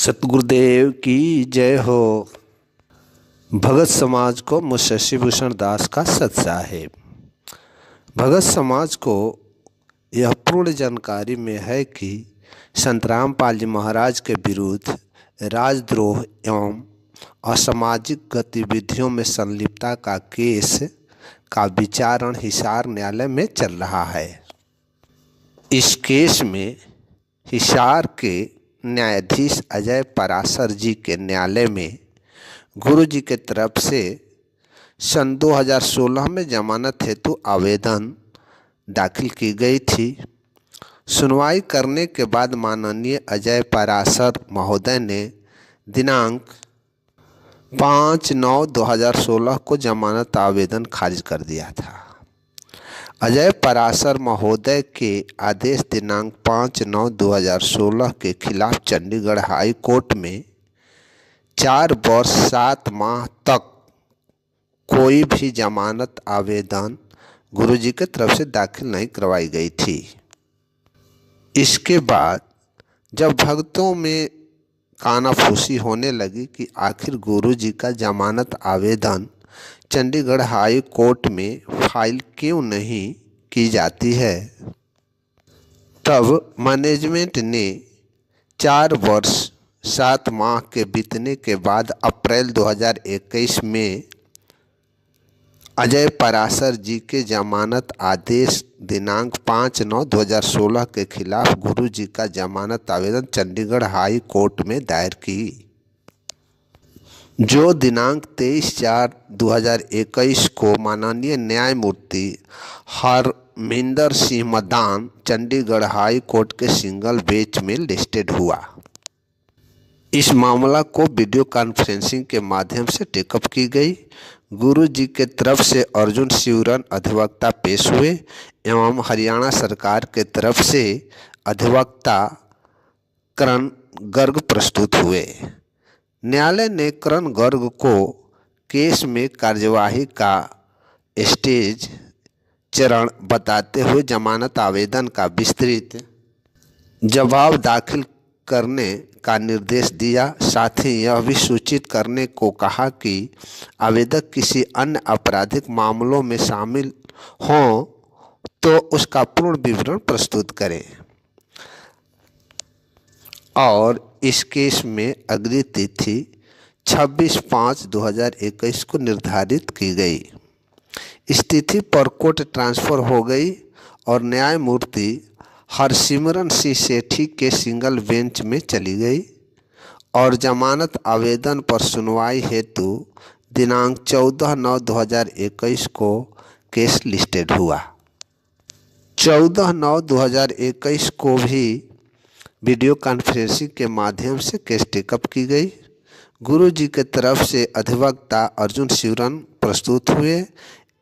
सतगुरुदेव की जय हो। भगत समाज को मुंशी शशिभूषण दास का सत साहेब। भगत समाज को यह पूर्ण जानकारी में है कि संत रामपाल जी महाराज के विरुद्ध राजद्रोह एवं असामाजिक गतिविधियों में संलिप्तता का केस का विचारण हिसार न्यायालय में चल रहा है। इस केस में हिसार के न्यायाधीश अजय पराशर जी के न्यायालय में गुरु जी के तरफ से सन 2016 में जमानत हेतु आवेदन दाखिल की गई थी। सुनवाई करने के बाद माननीय अजय पराशर महोदय ने दिनांक 5/9/2016 को जमानत आवेदन खारिज कर दिया था। अजय पराशर महोदय के आदेश दिनांक 5/9/2016 के खिलाफ चंडीगढ़ हाई कोर्ट में 4 वर्ष 7 माह तक कोई भी जमानत आवेदन गुरुजी के तरफ से दाखिल नहीं करवाई गई थी। इसके बाद जब भक्तों में कानाफूसी होने लगी कि आखिर गुरुजी का जमानत आवेदन चंडीगढ़ हाई कोर्ट में फाइल क्यों नहीं की जाती है, तब मैनेजमेंट ने 4 वर्ष 7 माह के बीतने के बाद अप्रैल 2021 में अजय पराशर जी के जमानत आदेश दिनांक 5/9/2016 के खिलाफ गुरु जी का जमानत आवेदन चंडीगढ़ हाई कोर्ट में दायर की, जो दिनांक 23/4/2021 को माननीय न्यायमूर्ति हरमिंदर सिंह मदान चंडीगढ़ हाई कोर्ट के सिंगल बेंच में लिस्टेड हुआ। इस मामला को वीडियो कॉन्फ्रेंसिंग के माध्यम से टेकअप की गई। गुरु जी के तरफ से अर्जुन शिवरन अधिवक्ता पेश हुए एवं हरियाणा सरकार के तरफ से अधिवक्ता करण गर्ग प्रस्तुत हुए। न्यायालय ने करण गर्ग को केस में कार्यवाही का स्टेज चरण बताते हुए जमानत आवेदन का विस्तृत जवाब दाखिल करने का निर्देश दिया। साथ ही यह भी सूचित करने को कहा कि आवेदक किसी अन्य आपराधिक मामलों में शामिल हों तो उसका पूर्ण विवरण प्रस्तुत करें और इस केस में अगली तिथि 26/5/2021 को निर्धारित की गई। इस तिथि पर कोर्ट ट्रांसफ़र हो गई और न्यायमूर्ति हरसिमरन सिंह सेठी के सिंगल बेंच में चली गई और जमानत आवेदन पर सुनवाई हेतु दिनांक 14/9/2021 को केस लिस्टेड हुआ। 14/9/2021 को भी वीडियो कॉन्फ्रेंसिंग के माध्यम से केस टेकअप की गई। गुरु जी के तरफ से अधिवक्ता अर्जुन शिवरन प्रस्तुत हुए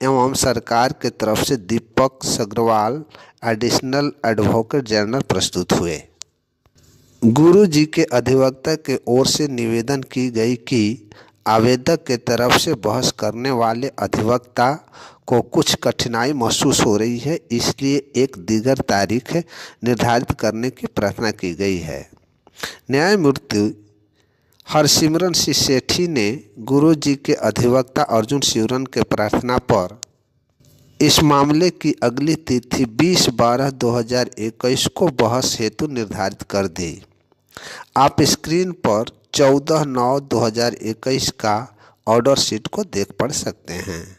एवं सरकार के तरफ से दीपक सग्रवाल एडिशनल एडवोकेट जनरल प्रस्तुत हुए। गुरु जी के अधिवक्ता के ओर से निवेदन की गई कि आवेदक के तरफ से बहस करने वाले अधिवक्ता को कुछ कठिनाई महसूस हो रही है, इसलिए एक दीगर तारीख निर्धारित करने की प्रार्थना की गई है। न्यायमूर्ति हरसिमरन सिंह सेठी ने गुरु जी के अधिवक्ता अर्जुन शिवरन के प्रार्थना पर इस मामले की अगली तिथि 20/12/2021 को बहस हेतु निर्धारित कर दी। आप स्क्रीन पर 14/9/2021 का ऑर्डर शीट को देख पढ़ सकते हैं।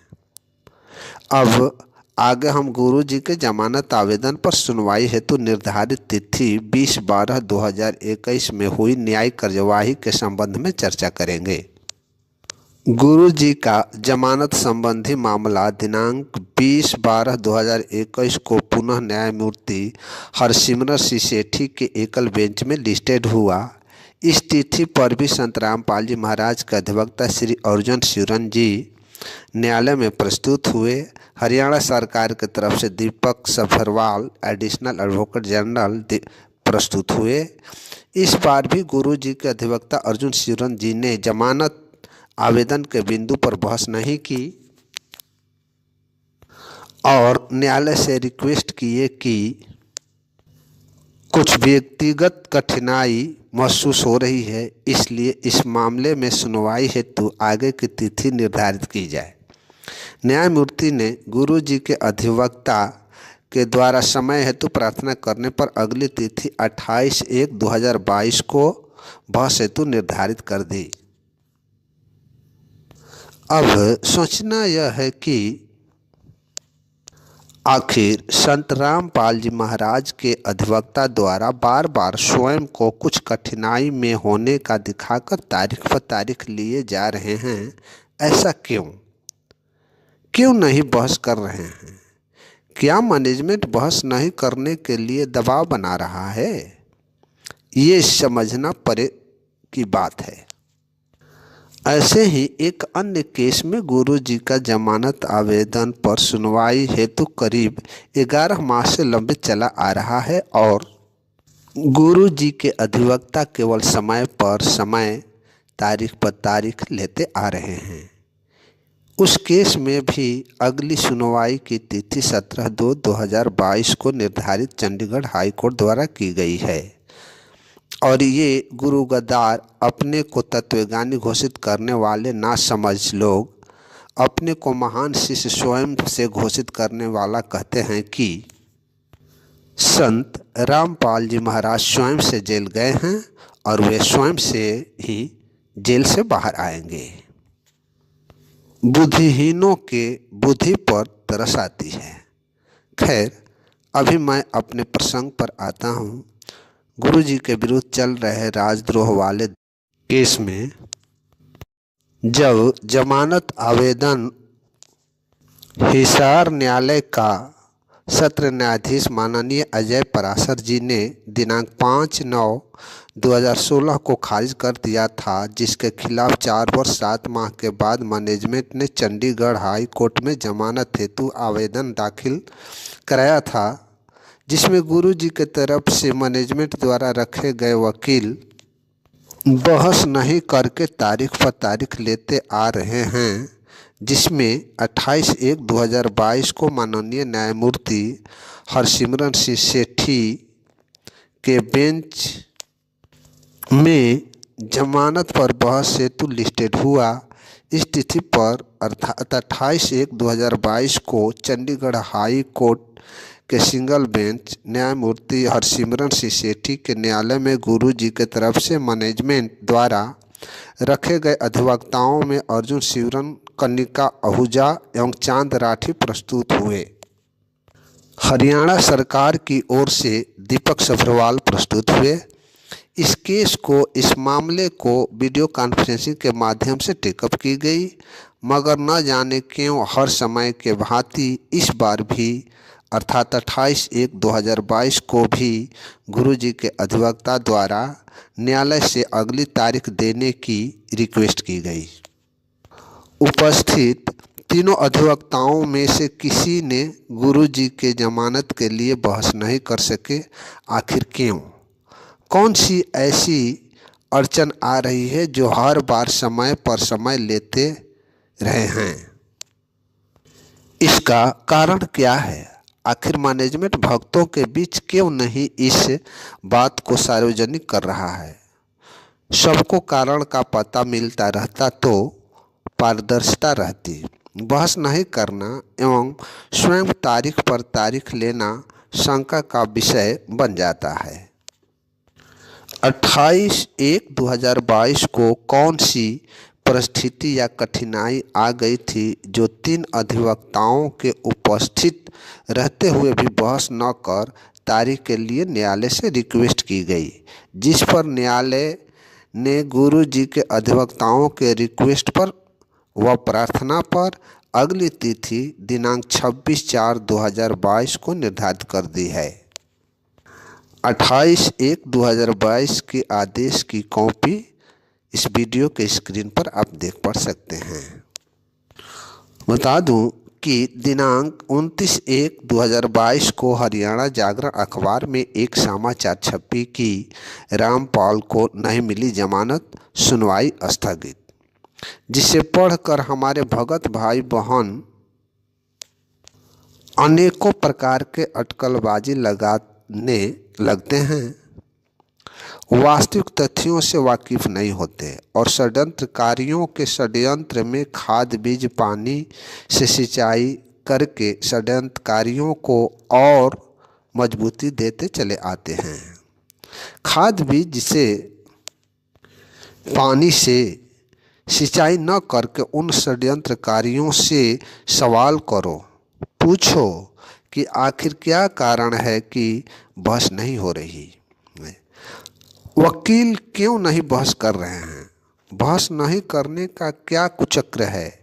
अब आगे हम गुरु जी के जमानत आवेदन पर सुनवाई हेतु निर्धारित तिथि 20/12/2021 में हुई न्यायिक कार्यवाही के संबंध में चर्चा करेंगे। गुरु जी का जमानत संबंधी मामला दिनांक 20/12/2021 को पुनः न्यायमूर्ति हरसिमरन सिंह सेठी के एकल बेंच में लिस्टेड हुआ। इस तिथि पर भी संत रामपाल जी महाराज के अधिवक्ता श्री अर्जुन शिवरन जी न्यायालय में प्रस्तुत हुए। हरियाणा सरकार की तरफ से दीपक सभरवाल एडिशनल एडवोकेट जनरल प्रस्तुत हुए। इस बार भी गुरु जी के अधिवक्ता अर्जुन शिवरन जी ने जमानत आवेदन के बिंदु पर बहस नहीं की और न्यायालय से रिक्वेस्ट किए कि कुछ व्यक्तिगत कठिनाई महसूस हो रही है, इसलिए इस मामले में सुनवाई हेतु आगे की तिथि निर्धारित की जाए। न्यायमूर्ति ने गुरु जी के अधिवक्ता के द्वारा समय हेतु प्रार्थना करने पर अगली तिथि 28/1/2022 को बहस हेतु निर्धारित कर दी। अब सोचना यह है कि आखिर संत रामपाल जी महाराज के अधिवक्ता द्वारा बार बार स्वयं को कुछ कठिनाई में होने का दिखाकर तारीख पर तारीख लिए जा रहे हैं, ऐसा क्यों नहीं बहस कर रहे हैं? क्या मैनेजमेंट बहस नहीं करने के लिए दबाव बना रहा है? ये समझना परे की बात है। ऐसे ही एक अन्य केस में गुरु जी का जमानत आवेदन पर सुनवाई हेतु करीब 11 माह से लंबित चला आ रहा है और गुरु जी के अधिवक्ता केवल समय पर समय, तारीख पर तारीख लेते आ रहे हैं। उस केस में भी अगली सुनवाई की तिथि 17/2/2022 को निर्धारित चंडीगढ़ हाई कोर्ट द्वारा की गई है और ये गुरु गद्दार, अपने को तत्वज्ञानी घोषित करने वाले नासमझ लोग, अपने को महान शिष्य स्वयं से घोषित करने वाला कहते हैं कि संत रामपाल जी महाराज स्वयं से जेल गए हैं और वे स्वयं से ही जेल से बाहर आएंगे। बुद्धिहीनों के बुद्धि पर तरस आती है। खैर, अभी मैं अपने प्रसंग पर आता हूँ। गुरु जी के विरुद्ध चल रहे राजद्रोह वाले केस में जब जमानत आवेदन हिसार न्यायालय का सत्र न्यायाधीश माननीय अजय पराशर जी ने दिनांक 5/9/2016 को खारिज कर दिया था, जिसके खिलाफ 4 वर्ष 7 माह के बाद मैनेजमेंट ने चंडीगढ़ हाई कोर्ट में जमानत हेतु आवेदन दाखिल कराया था, जिसमें गुरु जी के तरफ से मैनेजमेंट द्वारा रखे गए वकील बहस नहीं करके तारीख पर तारीख लेते आ रहे हैं, जिसमें 28/1/2022 को माननीय न्यायमूर्ति हरसिमरन सिंह सेठी के बेंच में जमानत पर बहस हेतु लिस्टेड हुआ। इस तिथि पर अर्थात 28/1/2022 को चंडीगढ़ हाई कोर्ट के सिंगल बेंच न्यायमूर्ति हरसिमरन सिंह सेठी के न्यायालय में गुरु जी के तरफ से मैनेजमेंट द्वारा रखे गए अधिवक्ताओं में अर्जुन शिवरन, कनिका आहूजा एवं चांद राठी प्रस्तुत हुए। हरियाणा सरकार की ओर से दीपक सभरवाल प्रस्तुत हुए। इस मामले को वीडियो कॉन्फ्रेंसिंग के माध्यम से टेकअप की गई, मगर न जाने क्यों हर समय के भांति इस बार भी अर्थात 28/1/2022 को भी गुरु जी के अधिवक्ता द्वारा न्यायालय से अगली तारीख देने की रिक्वेस्ट की गई। उपस्थित तीनों अधिवक्ताओं में से किसी ने गुरु जी के जमानत के लिए बहस नहीं कर सके। आखिर क्यों? कौन सी ऐसी अड़चन आ रही है जो हर बार समय पर समय लेते रहे हैं? इसका कारण क्या है? आखिर मैनेजमेंट भक्तों के बीच क्यों नहीं इस बात को सार्वजनिक कर रहा है? सबको कारण का पता मिलता रहता तो पारदर्शिता रहती। बहस नहीं करना एवं स्वयं तारीख पर तारीख लेना शंका का विषय बन जाता है। 28/1/2022 को कौन सी परिस्थिति या कठिनाई आ गई थी जो 3 अधिवक्ताओं के उपस्थित रहते हुए भी बहस न कर तारीख के लिए न्यायालय से रिक्वेस्ट की गई, जिस पर न्यायालय ने गुरु जी के अधिवक्ताओं के रिक्वेस्ट पर व प्रार्थना पर अगली तिथि दिनांक 26/4/2022 को निर्धारित कर दी है। 28/1/2022 के आदेश की कॉपी इस वीडियो के स्क्रीन पर आप देख पा सकते हैं। बता दूं कि दिनांक 29/1/2022 को हरियाणा जागरण अखबार में एक समाचार छपी कि रामपाल को नहीं मिली जमानत, सुनवाई स्थगित, जिसे पढ़कर हमारे भगत भाई बहन अनेकों प्रकार के अटकलबाजी लगते हैं, वास्तविक तथ्यों से वाकिफ नहीं होते और षड्यंत्रकारियों के षड्यंत्र में खाद बीज पानी से सिंचाई करके षड्यंत्रकारियों को और मजबूती देते चले आते हैं। खाद बीज से पानी से सिंचाई न करके उन षड्यंत्रकारियों से सवाल करो, पूछो कि आखिर क्या कारण है कि बहस नहीं हो रही। वकील क्यों नहीं बहस कर रहे हैं? बहस नहीं करने का क्या कुचक्र है?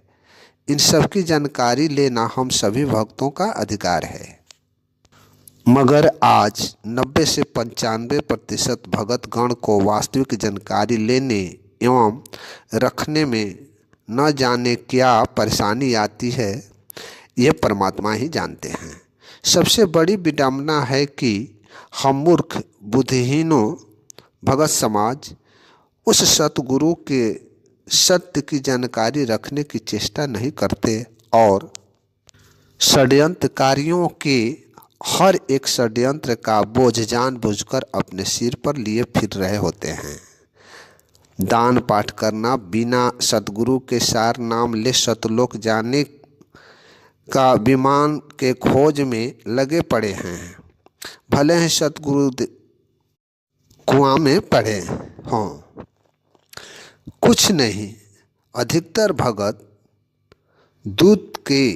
इन सब की जानकारी लेना हम सभी भक्तों का अधिकार है। मगर आज 90 से 95% भगतगण को वास्तविक जानकारी लेने एवं रखने में न जाने क्या परेशानी आती है, यह परमात्मा ही जानते हैं। सबसे बड़ी विडंबना है कि हम मूर्ख बुद्धिहीनों भगत समाज उस सतगुरु के सत्य की जानकारी रखने की चेष्टा नहीं करते और षड्यंत्रकारियों के हर एक षड्यंत्र का बोझ जानबूझकर अपने सिर पर लिए फिर रहे होते हैं। दान पाठ करना बिना सतगुरु के सार नाम ले सतलोक जाने का विमान के खोज में लगे पड़े हैं। भले ही सतगुरु कुआं में पड़े हों, कुछ नहीं, अधिकतर भगत दूत के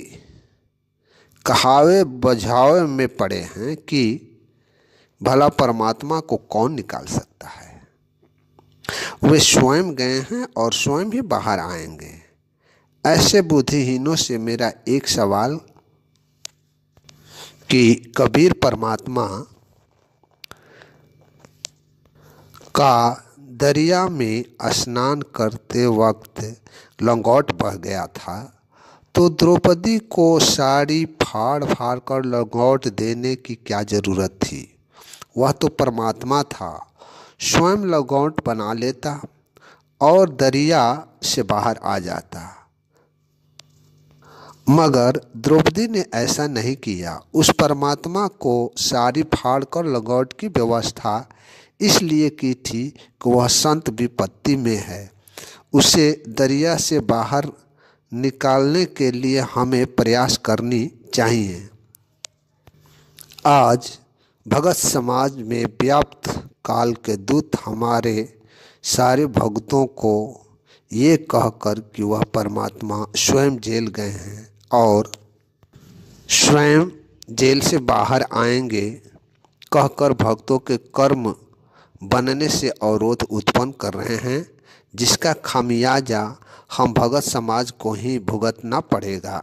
कहावे बझावे में पड़े हैं कि भला परमात्मा को कौन निकाल सकता है। वे स्वयं गए हैं और स्वयं ही बाहर आएंगे। ऐसे बुद्धिहीनों से मेरा एक सवाल कि कबीर परमात्मा का दरिया में स्नान करते वक्त लंगोट बह गया था तो द्रौपदी को साड़ी फाड़ फाड़ कर लंगोट देने की क्या जरूरत थी? वह तो परमात्मा था, स्वयं लंगोट बना लेता और दरिया से बाहर आ जाता। मगर द्रौपदी ने ऐसा नहीं किया। उस परमात्मा को साड़ी फाड़ कर लंगोट की व्यवस्था इसलिए की थी कि वह संत विपत्ति में है। उसे दरिया से बाहर निकालने के लिए हमें प्रयास करनी चाहिए। आज भगत समाज में व्याप्त काल के दूत हमारे सारे भक्तों को ये कहकर कि वह परमात्मा स्वयं जेल गए हैं और स्वयं जेल से बाहर आएंगे कहकर भक्तों के कर्म बनने से अवरोध उत्पन्न कर रहे हैं, जिसका खामियाजा हम भगत समाज को ही भुगतना पड़ेगा।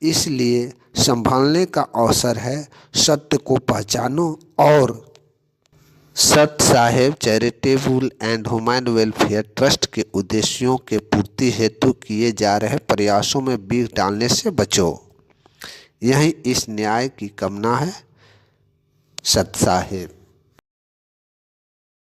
इसलिए संभालने का अवसर है। सत्य को पहचानो और Sat Saheb charitable and human welfare trust के उद्देश्यों के पूर्ति हेतु किए जा रहे प्रयासों में बीख डालने से बचो। यही इस न्याय की कामना है। सत साहेब।